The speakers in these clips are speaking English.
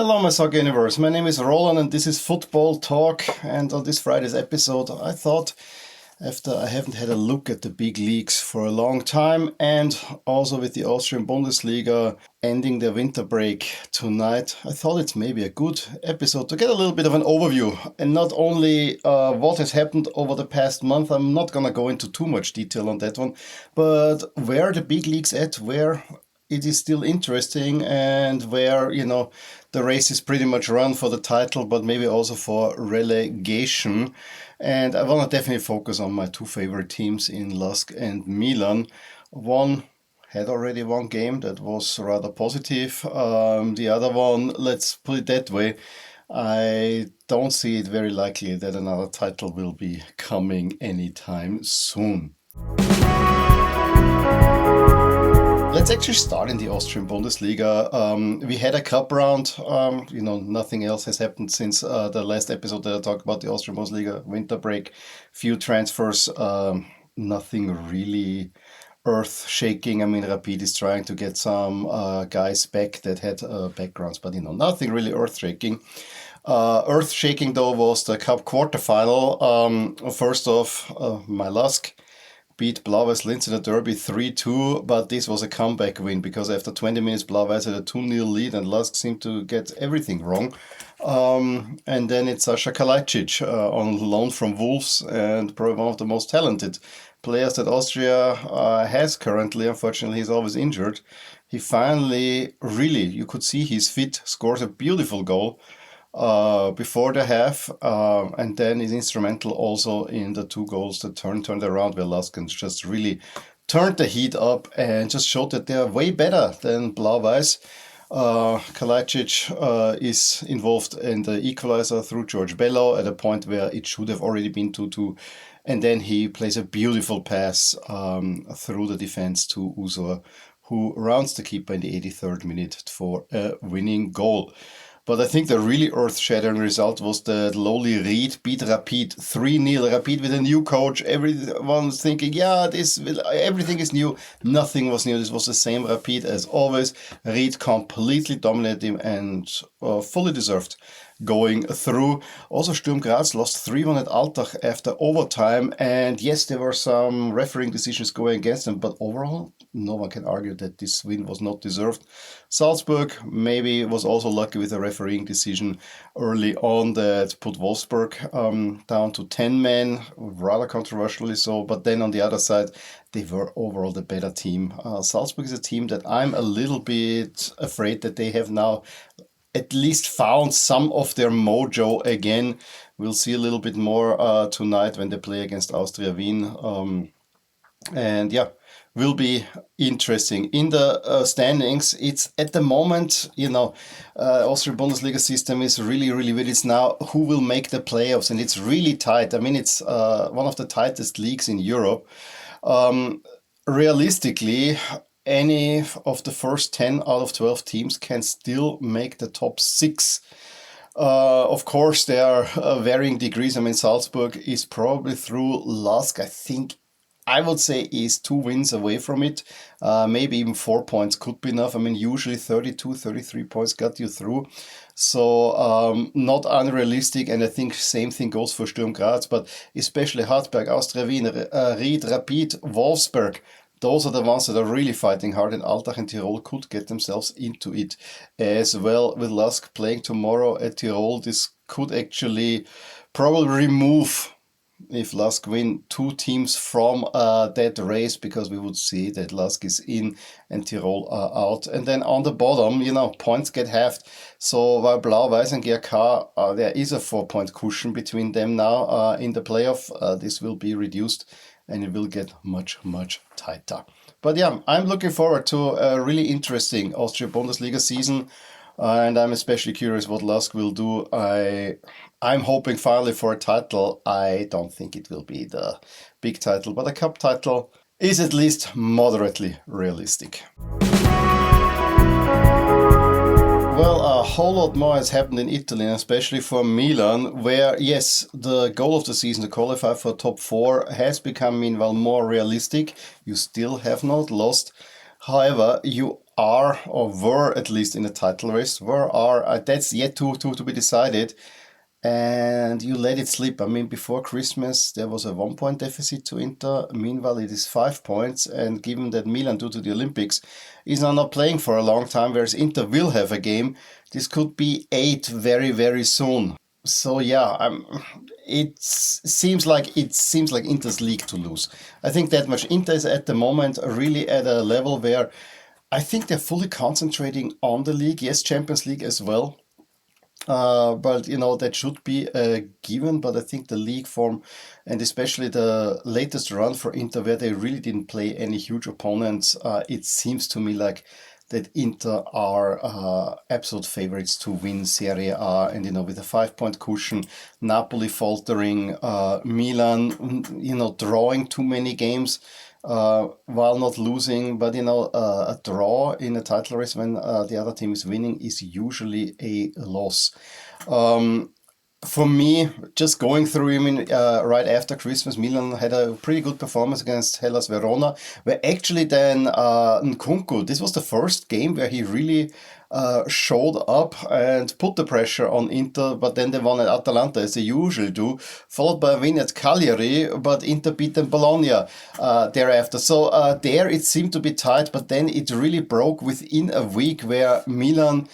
Hello, my soccer universe. My name is Roland and this is Football Talk. And on this Friday's episode, I thought, after I haven't had a look at the big leagues for a long time, and also with the Austrian Bundesliga ending their winter break tonight, I thought it's maybe a good episode to get a little bit of an overview. And not only what has happened over the past month, I'm not going to go into too much detail on that one, but where the big leagues at, where it is still interesting, and where, the race is pretty much run for the title, but maybe also for relegation. And I want to definitely focus on my two favorite teams in LASK and Milan. One had already one game that was rather positive. The other one, let's put it that way, I don't see it very likely that another title will be coming anytime soon. Let's actually start in the Austrian Bundesliga. We had a cup round. Nothing else has happened since the last episode that I talked about the Austrian Bundesliga winter break. Few transfers, nothing really earth-shaking. I mean, Rapid is trying to get some guys back that had backgrounds, but nothing really earth-shaking. Earth-shaking though was the cup quarterfinal. First off, my LASK beat Blau-Weiß Linz in a derby 3-2, but this was a comeback win because after 20 minutes Blau-Weiß had a 2-0 lead and LASK seemed to get everything wrong. And then it's Sasha Kalajdzic on loan from Wolves, and probably one of the most talented players that Austria has currently. Unfortunately, he's always injured. He finally, really, you could see he's fit, scores a beautiful goal before the half, and then is instrumental also in the two goals that turned around, where LASK just really turned the heat up and just showed that they are way better than Blau-Weiß. Kalajdzic is involved in the equalizer through George Bello at a point where it should have already been 2-2, and then he plays a beautiful pass through the defense to Uzor, who rounds the keeper in the 83rd minute for a winning goal. But I think the really earth-shattering result was that lowly Ried beat Rapid 3-0. Rapid with a new coach. Everyone's thinking, everything is new. Nothing was new. This was the same Rapid as always. Ried completely dominated him and fully deserved going through. Also, Sturm Graz lost 3-1 at Altach after overtime. And yes, there were some refereeing decisions going against them, but overall, no one can argue that this win was not deserved. Salzburg maybe was also lucky with a refereeing decision early on that put Wolfsburg down to 10 men, rather controversially so. But then on the other side, they were overall the better team. Salzburg is a team that I'm a little bit afraid that they have now at least found some of their mojo again. We'll see a little bit more tonight when they play against Austria Wien. Will be interesting. In the standings, it's at the moment, Austrian Bundesliga system is really, really weird. It's now who will make the playoffs, and it's really tight. I mean, it's one of the tightest leagues in Europe. Realistically, any of the first 10 out of 12 teams can still make the top 6. Of course, there are varying degrees. I mean, Salzburg is probably through. LASK, I would say, is 2 wins away from it. Maybe even 4 points could be enough. I mean, usually 32, 33 points got you through. So not unrealistic. And I think same thing goes for Sturm Graz, but especially Hartberg, Austria Wien, Ried, Rapid, Wolfsburg. Those are the ones that are really fighting hard, and Altach and Tirol could get themselves into it as well. With LASK playing tomorrow at Tirol, this could actually probably remove, if LASK win, 2 teams from that race, because we would see that LASK is in and Tirol are out. And then on the bottom, points get halved. So while Blau-Weiß and GRK, there is a 4-point cushion between them now in the playoff. This will be reduced, and it will get much, much tighter. But yeah, I'm looking forward to a really interesting Austrian Bundesliga season, and I'm especially curious what LASK will do. I'm hoping finally for a title. I don't think it will be the big title, but a cup title is at least moderately realistic. Well, a whole lot more has happened in Italy, and especially for Milan, where, yes, the goal of the season to qualify for top 4 has become, meanwhile, more realistic. You still have not lost. However, you are or were at least in the title race. That's yet to be decided. And you let it slip. I mean, before Christmas, there was a 1 point deficit to Inter. Meanwhile, it is 5 points. And given that Milan, due to the Olympics, is now not playing for a long time, whereas Inter will have a game, this could be 8 very, very soon. So yeah, it seems like Inter's league to lose. I think that much. Inter is at the moment really at a level where I think they're fully concentrating on the league. Yes, Champions League as well. But that should be a given. But I think the league form, and especially the latest run for Inter, where they really didn't play any huge opponents, it seems to me like that Inter are absolute favorites to win Serie A. And with a 5 point cushion, Napoli faltering, Milan, drawing too many games. While not losing, but a draw in a title race when the other team is winning is usually a loss. For me, just going through, right after Christmas, Milan had a pretty good performance against Hellas Verona, where actually then Nkunku, this was the first game where he really showed up and put the pressure on Inter, but then they won at Atalanta, as they usually do, followed by a win at Cagliari, but Inter beat them Bologna thereafter. So there it seemed to be tight, but then it really broke within a week where Milan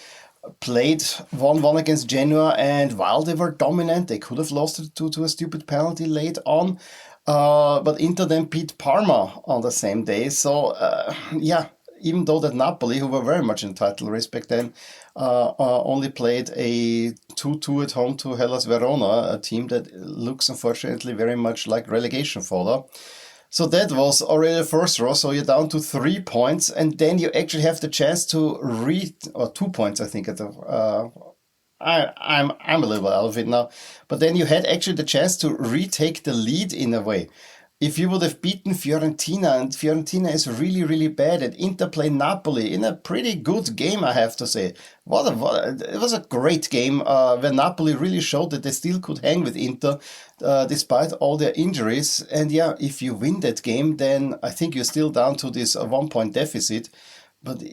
played 1-1 against Genoa, and while they were dominant, they could have lost it to a stupid penalty late on. But Inter then beat Parma on the same day. So, yeah, even though that Napoli, who were very much in title race back then, only played a 2-2 at home to Hellas Verona, a team that looks unfortunately very much like relegation fodder. So that was already the first row. So you're down to 3 points, and then you actually have the chance to or 2 points, I think. At the I'm a little bit out of it now, but then you had actually the chance to retake the lead in a way. If you would have beaten Fiorentina, and Fiorentina is really, really bad, at Inter play Napoli in a pretty good game, I have to say. It was a great game where Napoli really showed that they still could hang with Inter despite all their injuries. And yeah, if you win that game, then I think you're still down to this 1 point deficit. But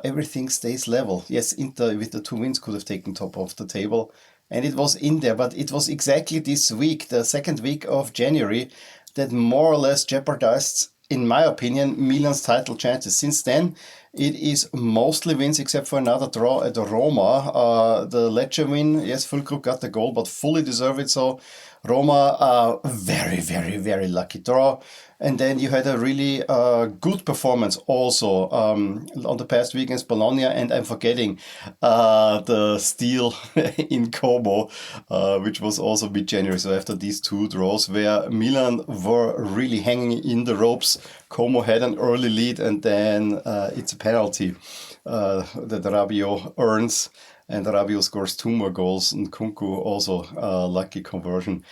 everything stays level. Yes, Inter with the 2 wins could have taken top of the table. And it was in there, but it was exactly this week, the second week of January, that more or less jeopardized, in my opinion, Milan's title chances. Since then, it is mostly wins except for another draw at Roma. The Lecce win, yes, Fulkrug got the goal, but fully deserved it. So Roma, very, very, very lucky draw. And then you had a really good performance also on the past week against Bologna. And I'm forgetting the steal in Como, which was also mid-January. So after these 2 draws, where Milan were really hanging in the ropes, Como had an early lead, and then it's a penalty that Rabiot earns. And Rabiot scores 2 more goals, and Kunku also lucky conversion.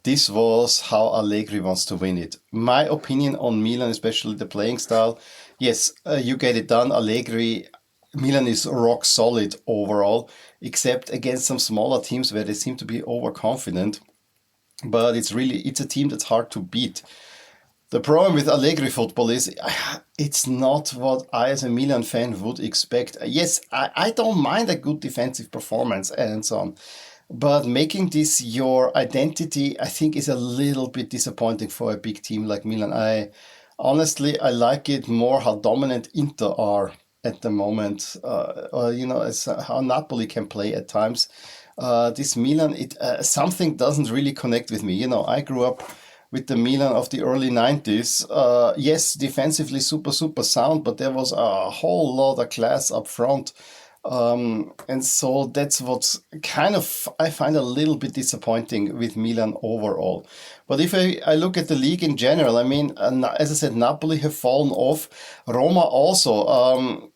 This was how Allegri wants to win it. My opinion on Milan, especially the playing style, yes, you get it done. Milan is rock solid overall, except against some smaller teams where they seem to be overconfident. But it's a team that's hard to beat. The problem with Allegri football is it's not what I as a Milan fan would expect. Yes, I don't mind a good defensive performance and so on. But making this your identity, I think, is a little bit disappointing for a big team like Milan. Honestly, I like it more how dominant Inter are at the moment. As how Napoli can play at times. This Milan, something doesn't really connect with me. I grew up with the Milan of the early 90s. Yes, defensively super, super sound, but there was a whole lot of class up front. And so that's what's kind of, I find a little bit disappointing with Milan overall. But if I look at the league in general, as I said, Napoli have fallen off. Roma also.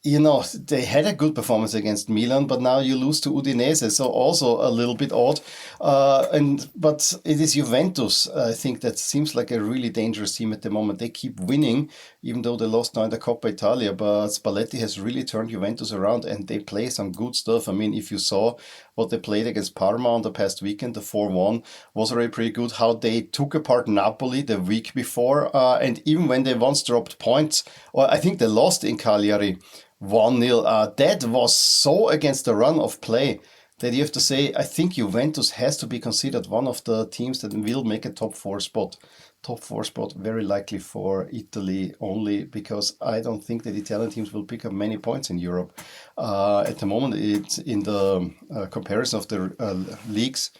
They had a good performance against Milan, but now you lose to Udinese, so also a little bit odd. But it is Juventus, I think, that seems like a really dangerous team at the moment. They keep winning, even though they lost now in the Coppa Italia, but Spalletti has really turned Juventus around, and they play some good stuff. If you saw what they played against Parma on the past weekend, the 4-1, was already pretty good. How they took apart Napoli the week before, and even when they once dropped points, or I think they lost in Cagliari 1-0, that was so against the run of play that you have to say, I think Juventus has to be considered one of the teams that will make a top four spot. Top four spot very likely for Italy only because I don't think that Italian teams will pick up many points in Europe. At the moment, it's in the comparison of the leagues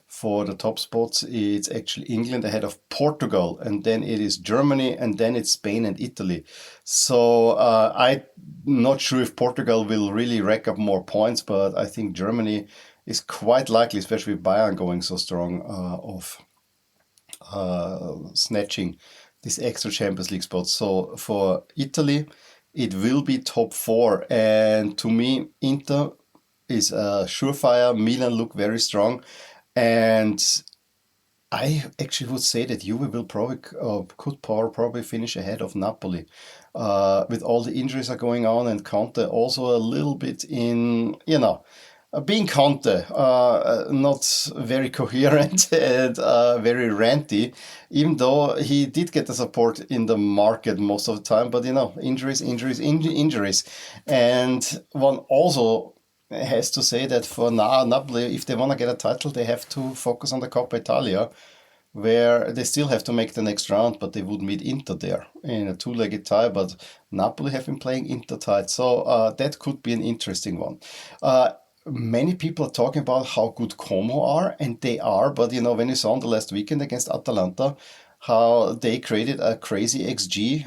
for the top spots. It's actually England ahead of Portugal, and then it is Germany, and then it's Spain and Italy. So I'm not sure if Portugal will really rack up more points, but I think Germany is quite likely, especially with Bayern going so strong, of snatching this extra Champions League spot. So for Italy, it will be top four. And to me, Inter is a surefire. Milan look very strong. And I actually would say that Juve will probably finish ahead of Napoli. With all the injuries are going on and Conte also a little bit in, being Conte, not very coherent and very ranty, even though he did get the support in the market most of the time. But, injuries. And one also has to say that for now, Napoli, if they want to get a title, they have to focus on the Coppa Italia, where they still have to make the next round, but they would meet Inter there in a two-legged tie. But Napoli have been playing Inter tight, so that could be an interesting one. Many people are talking about how good Como are, and they are, but when you saw on the last weekend against Atalanta, how they created a crazy XG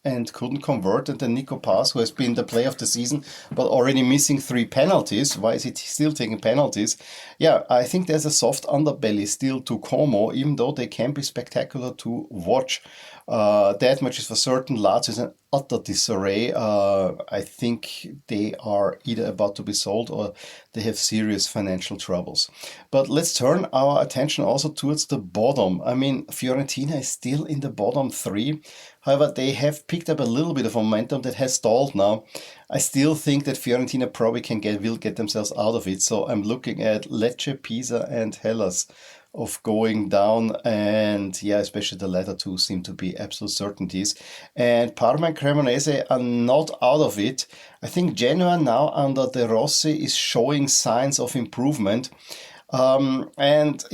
and couldn't convert. And then Nico Paz, who has been the player of the season, but already missing 3 penalties. Why is he still taking penalties? Yeah, I think there's a soft underbelly still to Como, even though they can be spectacular to watch. That much is for certain. Lazio is an utter disarray. I think they are either about to be sold or they have serious financial troubles. But let's turn our attention also towards the bottom. I mean, Fiorentina is still in the bottom 3. However, they have picked up a little bit of momentum that has stalled now. I still think that Fiorentina probably will get themselves out of it. So I'm looking at Lecce, Pisa and Hellas of going down, and especially the latter two seem to be absolute certainties. And Parma and Cremonese are not out of it. I think Genoa now under De Rossi is showing signs of improvement. And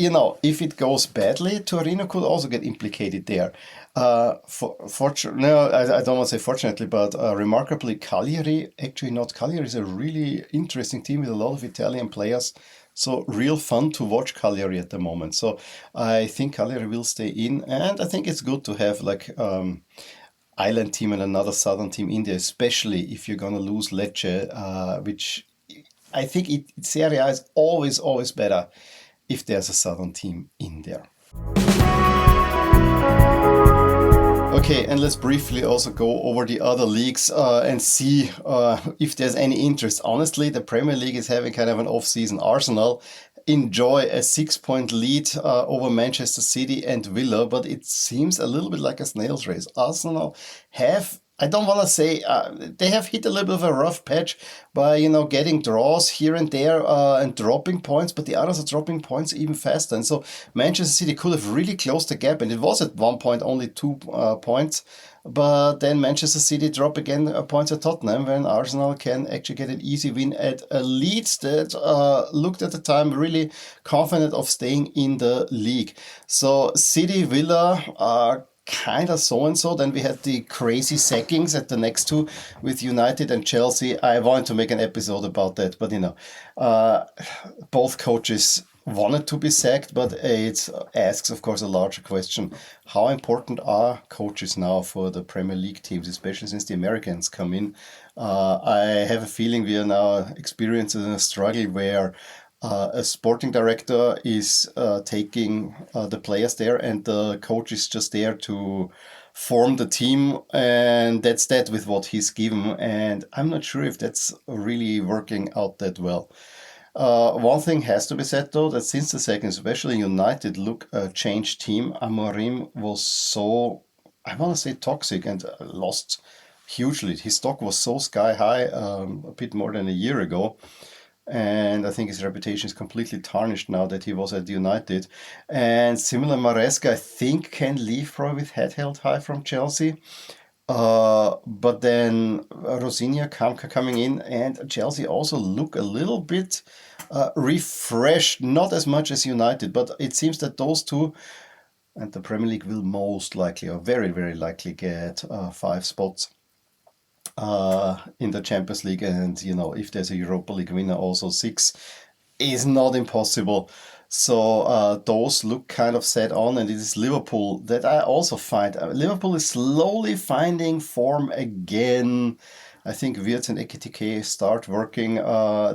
if it goes badly, Torino could also get implicated there. I don't want to say fortunately, but remarkably, Cagliari is a really interesting team with a lot of Italian players. So real fun to watch Cagliari at the moment. So I think Cagliari will stay in, and I think it's good to have island team and another southern team in there, especially if you're gonna lose Lecce, which I think Serie A is always better if there's a southern team in there. Okay, and let's briefly also go over the other leagues and see if there's any interest. Honestly, the Premier League is having kind of an off-season. Arsenal enjoy a 6-point lead over Manchester City and Villa, but it seems a little bit like a snail's race. Arsenal have, I don't want to say, they have hit a little bit of a rough patch by, getting draws here and there and dropping points, but the others are dropping points even faster. And so Manchester City could have really closed the gap, and it was at one point only 2 points. But then Manchester City drop again points at Tottenham when Arsenal can actually get an easy win at a Leeds that looked at the time really confident of staying in the league. So City, Villa are kind of so-and-so. Then we had the crazy sackings at the next two with United and Chelsea. I wanted to make an episode about that, but both coaches wanted to be sacked, but it asks, of course, a larger question. How important are coaches now for the Premier League teams, especially since the Americans come in? I have a feeling we are now experiencing a struggle where a sporting director is taking the players there, and the coach is just there to form the team, and that's that with what he's given. And I'm not sure if that's really working out that well. One thing has to be said though, that since the second, especially United look a changed team. Amorim was so, I want to say, toxic and lost hugely. His stock was so sky high a bit more than a year ago. And I think his reputation is completely tarnished now that he was at United. And similar, Maresca, I think, can leave probably with head held high from Chelsea. But then Rosinia coming in, and Chelsea also look a little bit refreshed, not as much as United, but it seems that those two and the Premier League will most likely, or very, very likely, get 5 spots in the Champions League. And, if there's a Europa League winner, also 6 is not impossible. So those look kind of set on, and it is Liverpool that I also find. Liverpool is slowly finding form again. I think Wirtz and Ekitike start working.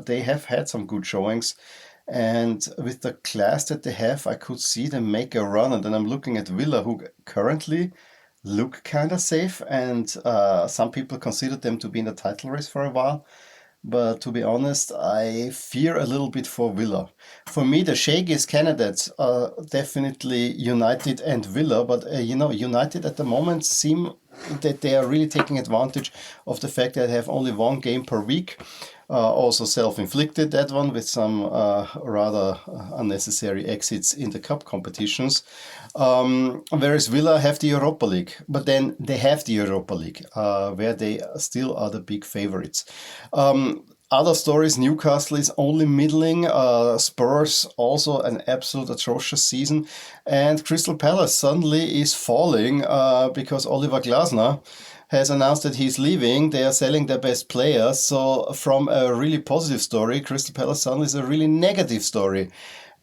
They have had some good showings. And with the class that they have, I could see them make a run. And then I'm looking at Villa, who currently look kind of safe. And some people consider them to be in the title race for a while. But to be honest, I fear a little bit for Villa. For me, the shakiest candidates are definitely United and Villa. But, United at the moment seem that they are really taking advantage of the fact that they have only 1 game per week. Also self-inflicted, that one, with some rather unnecessary exits in the cup competitions. Whereas Villa have the Europa League, but then they have the Europa League, where they still are the big favorites. Other stories, Newcastle is only middling, Spurs also an absolute atrocious season, and Crystal Palace suddenly is falling because Oliver Glasner has announced that he's leaving. They are selling their best players. So from a really positive story, Crystal Palace suddenly is a really negative story.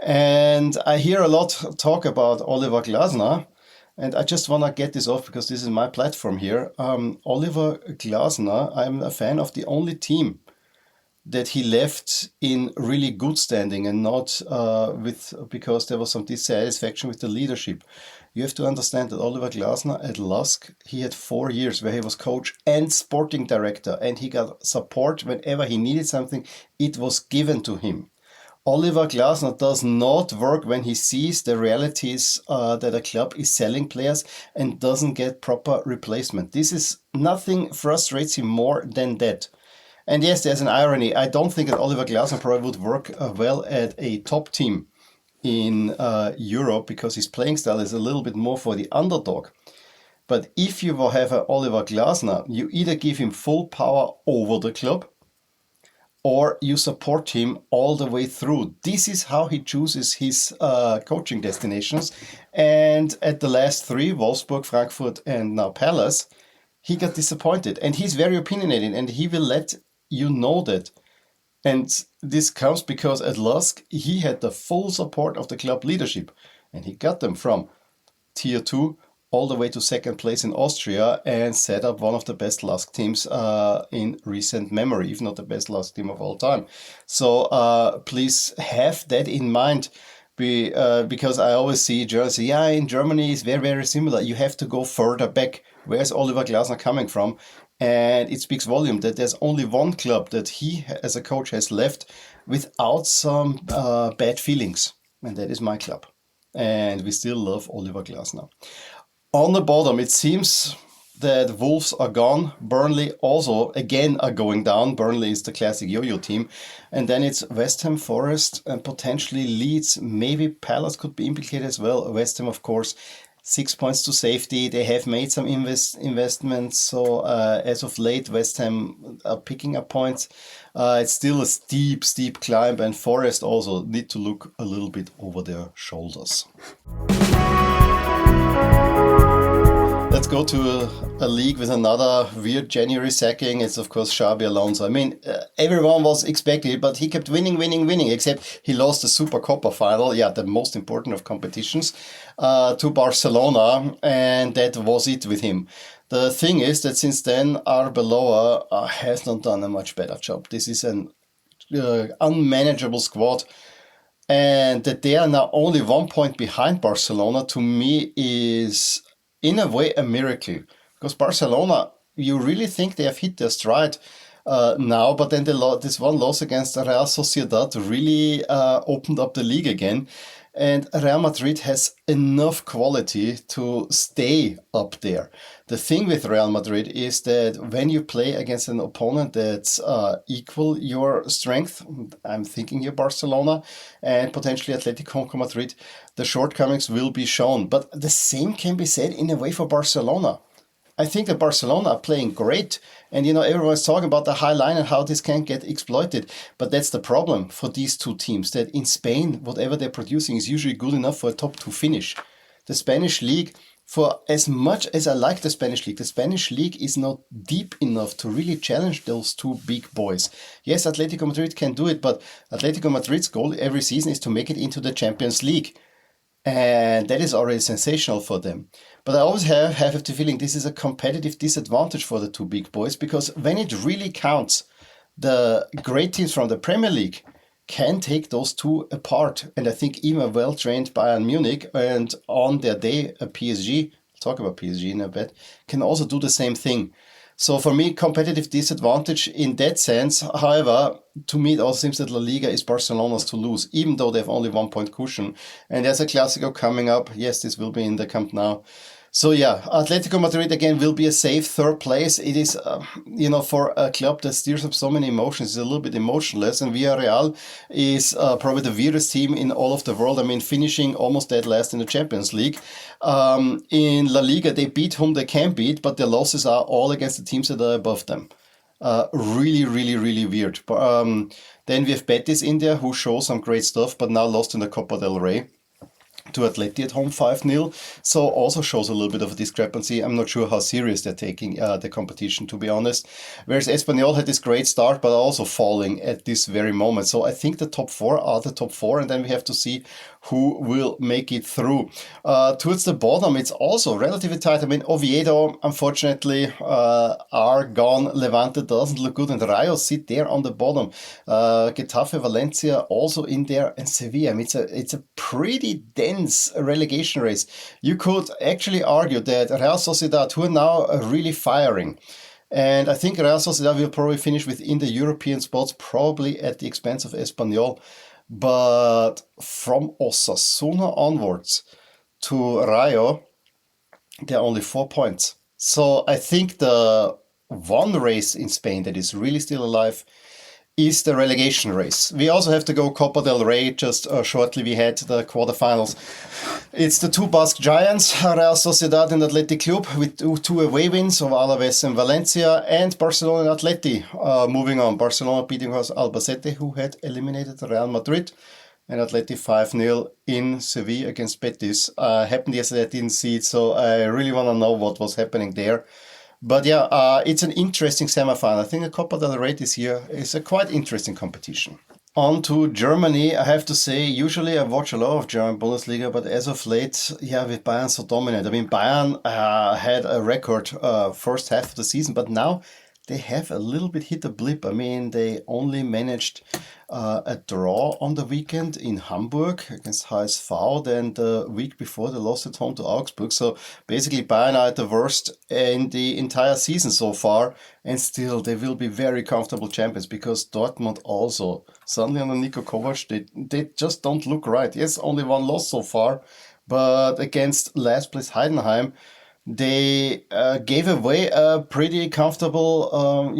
And I hear a lot talk about Oliver Glasner. And I just want to get this off because this is my platform here. Oliver Glasner, I'm a fan of the only team that he left in really good standing and not because there was some dissatisfaction with the leadership. You have to understand that Oliver Glasner at Lusk, he had 4 years where he was coach and sporting director, and he got support whenever he needed something. It was given to him. Oliver Glasner does not work when he sees the realities that a club is selling players and doesn't get proper replacement. This is nothing frustrates him more than that. And yes, there's an irony. I don't think that Oliver Glasner probably would work well at a top team in Europe because his playing style is a little bit more for the underdog. But if you will have an Oliver Glasner, you either give him full power over the club or you support him all the way through. This is how he chooses his coaching destinations. And at the last 3, Wolfsburg, Frankfurt, and now Palace, he got disappointed. And he's very opinionated, and he will let you know that. And this comes because at Lusk, he had the full support of the club leadership. And he got them from Tier 2 all the way to 2nd place in Austria and set up one of the best Lusk teams in recent memory, if not the best Lusk team of all time. So please have that in mind. Because I always see journalists say, yeah, in Germany it's very, very similar. You have to go further back. Where's Oliver Glasner coming from? And it speaks volume that there's only one club that he, as a coach, has left without some bad feelings. And that is my club. And we still love Oliver Glasner. On the bottom, it seems that Wolves are gone. Burnley also, again, are going down. Burnley is the classic yo-yo team. And then it's West Ham, Forest, and potentially Leeds. Maybe Palace could be implicated as well. West Ham, of course, 6 points to safety. They have made some investments. So as of late, West Ham are picking up points. It's still a steep, steep climb. And Forest also need to look a little bit over their shoulders. Let's go to a league with another weird January sacking. It's, of course, Xabi Alonso. I mean, everyone was expecting it, but he kept winning, except he lost the Super Copa final, the most important of competitions, to Barcelona, and that was it with him. The thing is that since then, Arbeloa has not done a much better job. This is an unmanageable squad. And that they are now only 1 point behind Barcelona, to me, is in a way a miracle. Because Barcelona, you really think they have hit their stride now, but then this one loss against Real Sociedad really opened up the league again. And Real Madrid has enough quality to stay up there. The thing with Real Madrid is that when you play against an opponent that's equal your strength, I'm thinking here Barcelona and potentially Atletico Madrid, the shortcomings will be shown. But the same can be said in a way for Barcelona. I think that Barcelona are playing great. And, everyone's talking about the high line and how this can get exploited. But that's the problem for these two teams, that in Spain, whatever they're producing is usually good enough for a top two finish. The Spanish league, for as much as I like the Spanish league is not deep enough to really challenge those two big boys. Yes, Atletico Madrid can do it, but Atletico Madrid's goal every season is to make it into the Champions League. And that is already sensational for them. But I always have the feeling this is a competitive disadvantage for the two big boys, because when it really counts, the great teams from the Premier League can take those two apart. And I think even a well-trained Bayern Munich and on their day a PSG, I'll talk about PSG in a bit, can also do the same thing. So for me, competitive disadvantage in that sense. However, to me, it also seems that La Liga is Barcelona's to lose, even though they have only 1 point cushion. And there's a Clásico coming up. Yes, this will be in the Camp Nou. So yeah, Atletico Madrid again will be a safe third place. It is, for a club that steers up so many emotions, it's a little bit emotionless. And Villarreal is probably the weirdest team in all of the world. I mean, finishing almost dead last in the Champions League. In La Liga, they beat whom they can beat, but their losses are all against the teams that are above them. Really, really, really weird. Then we have Betis in there, who shows some great stuff, but now lost in the Copa del Rey to Atleti at home 5-0. So also shows a little bit of a discrepancy. I'm not sure how serious they're taking the competition, to be honest. Whereas Espanyol had this great start, but also falling at this very moment. So I think the top four are the top four, and then we have to see who will make it through. Towards the bottom, it's also relatively tight. I mean, Oviedo, unfortunately, are gone. Levante doesn't look good, and Rayo sit there on the bottom. Getafe, Valencia also in there, and Sevilla. I mean, it's a pretty dense relegation race. You could actually argue that Real Sociedad, who are now really firing, and I think Real Sociedad will probably finish within the European spots, probably at the expense of Espanyol. But from Osasuna onwards to Rayo, there are only 4 points. So I think the one race in Spain that is really still alive is the relegation race. We also have to go Copa del Rey. Just shortly we had the quarterfinals. It's the two Basque giants, Real Sociedad and Athletic Club, with two away wins of Alaves and Valencia, and Barcelona and Atleti. Moving on, Barcelona beating Albacete, who had eliminated Real Madrid, and Atleti 5-0 in Sevilla against Betis. Happened yesterday, I didn't see it, so I really want to know what was happening there. But yeah, it's an interesting semifinal. I think the Copa del Rey this year is a quite interesting competition. On to Germany, I have to say, usually I watch a lot of German Bundesliga, but as of late, yeah, with Bayern so dominant. I mean, Bayern had a record first half of the season, but now they have a little bit hit a blip. I mean, they only managed a draw on the weekend in Hamburg against HSV. Then the week before, they lost at home to Augsburg. So basically, Bayern are at the worst in the entire season so far. And still, they will be very comfortable champions, because Dortmund also, suddenly under Niko Kovac, they just don't look right. Yes, only one loss so far. But against last place Heidenheim, they gave away a pretty comfortable,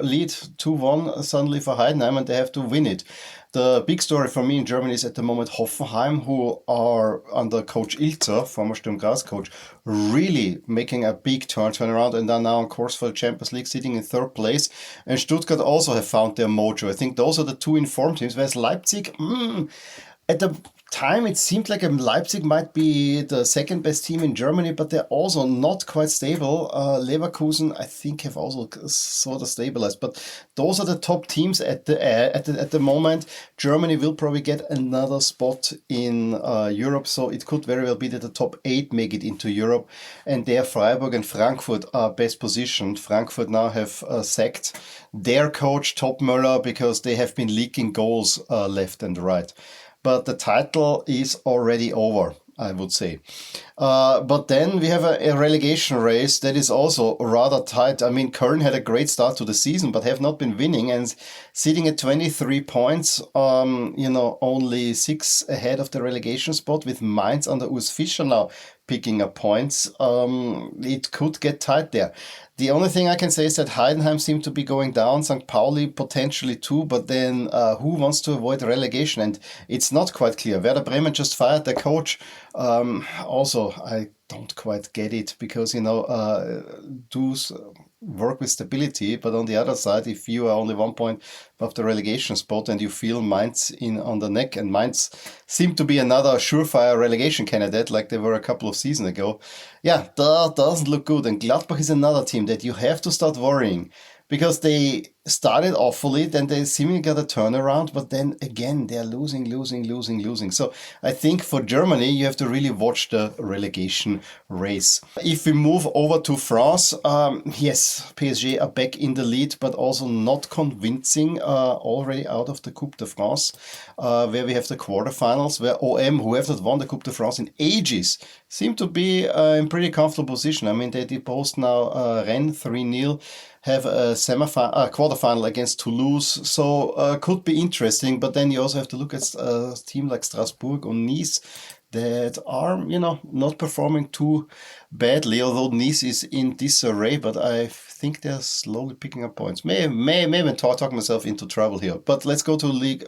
lead 2-1 suddenly for Heidenheim, and they have to win it. The big story for me in Germany is at the moment Hoffenheim, who are under coach Ilzer, former Sturm Graz coach, really making a big turnaround, and are now on course for the Champions League, sitting in third place. And Stuttgart also have found their mojo. I think those are the two informed teams. Whereas Leipzig, at the time it seemed like Leipzig might be the second best team in Germany, but they're also not quite stable. Leverkusen, I think, have also sort of stabilized. But those are the top teams at the moment. Germany will probably get another spot in Europe, so it could very well be that the top 8 make it into Europe. And there, Freiburg and Frankfurt are best positioned. Frankfurt now have sacked their coach Topmöller because they have been leaking goals left and right. But the title is already over. I would say. But then we have a relegation race that is also rather tight. I mean, Köln had a great start to the season, but have not been winning and sitting at 23 points, only 6 ahead of the relegation spot, with Mainz under Urs Fischer now picking up points. It could get tight there. The only thing I can say is that Heidenheim seemed to be going down, St. Pauli potentially too, but then who wants to avoid relegation? And it's not quite clear. Werder Bremen just fired their coach. Also, I don't quite get it because, dues work with stability, but on the other side, if you are only 1 point above the relegation spot and you feel Mainz in on the neck, and Mainz seem to be another surefire relegation candidate like they were a couple of seasons ago, yeah, that doesn't look good. And Gladbach is another team that you have to start worrying because they started awfully, then they seemingly got a turnaround, but then again, they're losing. So I think for Germany, you have to really watch the relegation race. If we move over to France, yes, PSG are back in the lead, but also not convincing, already out of the Coupe de France, where we have the quarterfinals, where OM, who have not won the Coupe de France in ages, seem to be in pretty comfortable position. I mean, they deposed now Rennes 3-0, have a quarterfinal against Toulouse, so could be interesting. But then you also have to look at a team like Strasbourg or Nice that are, not performing too badly, although Nice is in disarray, but I think they're slowly picking up points. Maybe talk myself into trouble here. But let's go to Ligue.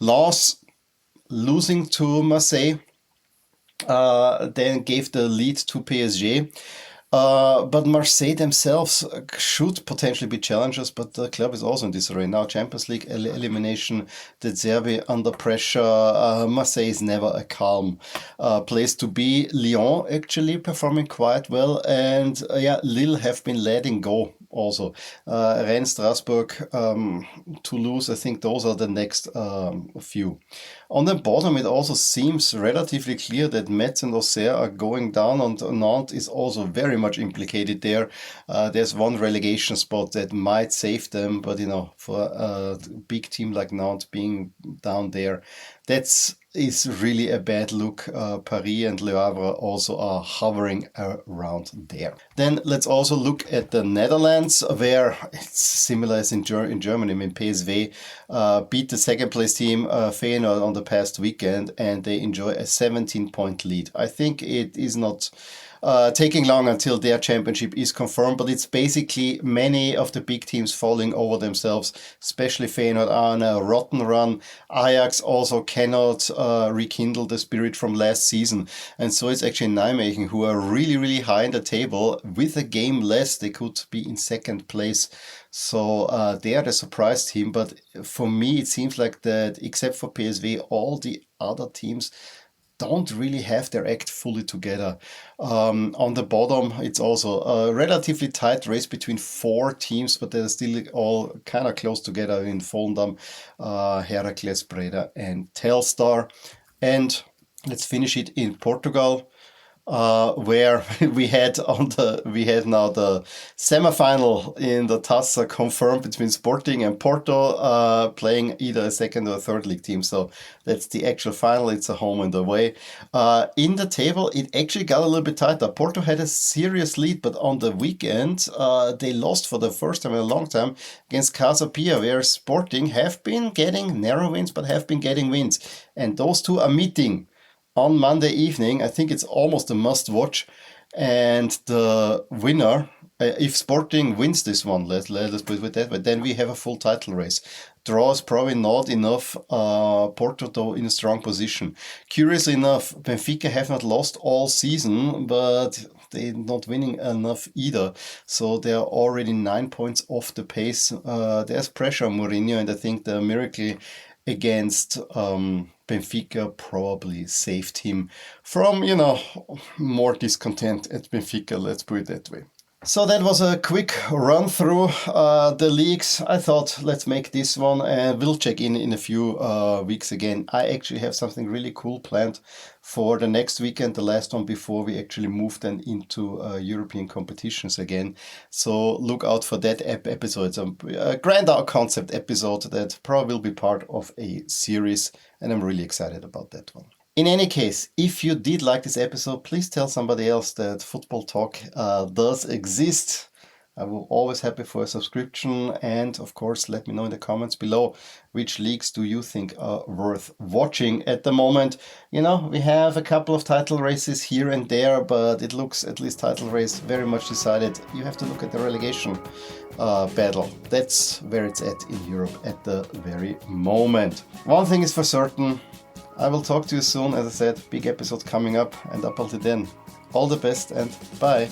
Lens losing to Marseille, then gave the lead to PSG. But Marseille themselves should potentially be challengers, but the club is also in disarray. Now Champions League elimination, De Zerbi under pressure. Marseille is never a calm place to be. Lyon actually performing quite well, and Lille have been letting go also. Rennes, Strasbourg, Toulouse, I think those are the next few. On the bottom, it also seems relatively clear that Metz and Auxerre are going down, and Nantes is also very much implicated there. There's one relegation spot that might save them, but for a big team like Nantes being down there, is really a bad look. Paris and Le Havre also are hovering around there. Then let's also look at the Netherlands, where it's similar as in Germany. I mean, PSV beat the second place team, Feyenoord, on the past weekend, and they enjoy a 17-point lead. I think it is not taking long until their championship is confirmed, but it's basically many of the big teams falling over themselves, especially Feyenoord are on a rotten run. Ajax also cannot rekindle the spirit from last season, and so it's actually Nijmegen who are really, really high in the table. With a game less, they could be in second place. So they are the surprise team, but for me, it seems like that except for PSV, all the other teams don't really have their act fully together. On the bottom, it's also a relatively tight race between 4 teams, but they're still all kind of close together in Volendam, Heracles, Breda, and Telstar. And let's finish it in Portugal, where we had now the semi-final in the Taça confirmed between Sporting and Porto, playing either a second or third league team. So that's the actual final. It's a home and away. In the table, it actually got a little bit tighter. Porto had a serious lead, but on the weekend, they lost for the first time in a long time against Casa Pia, where Sporting have been getting narrow wins, but have been getting wins. And those two are meeting on Monday evening. I think it's almost a must watch. And the winner, if Sporting wins this one, let's put it that way, then we have a full title race. Draw is probably not enough. Porto, though, in a strong position. Curiously enough, Benfica have not lost all season, but they're not winning enough either. So they're already 9 points off the pace. There's pressure on Mourinho, and I think the miracle against Benfica probably saved him from, more discontent at Benfica, let's put it that way. So that was a quick run through the leagues. I thought let's make this one, and we'll check in a few weeks again. I actually have something really cool planned for the next weekend, the last one before we actually move then into European competitions again. So look out for that episode. It's a grand concept episode that probably will be part of a series, and I'm really excited about that one. In any case, if you did like this episode, please tell somebody else that Football Talk does exist. I will always happy for a subscription, and of course let me know in the comments below which leagues do you think are worth watching at the moment. You know, we have a couple of title races here and there, but it looks, at least title race, very much decided. You have to look at the relegation battle. That's where it's at in Europe at the very moment. One thing is for certain, I will talk to you soon. As I said, big episode coming up, and up until then, all the best and bye.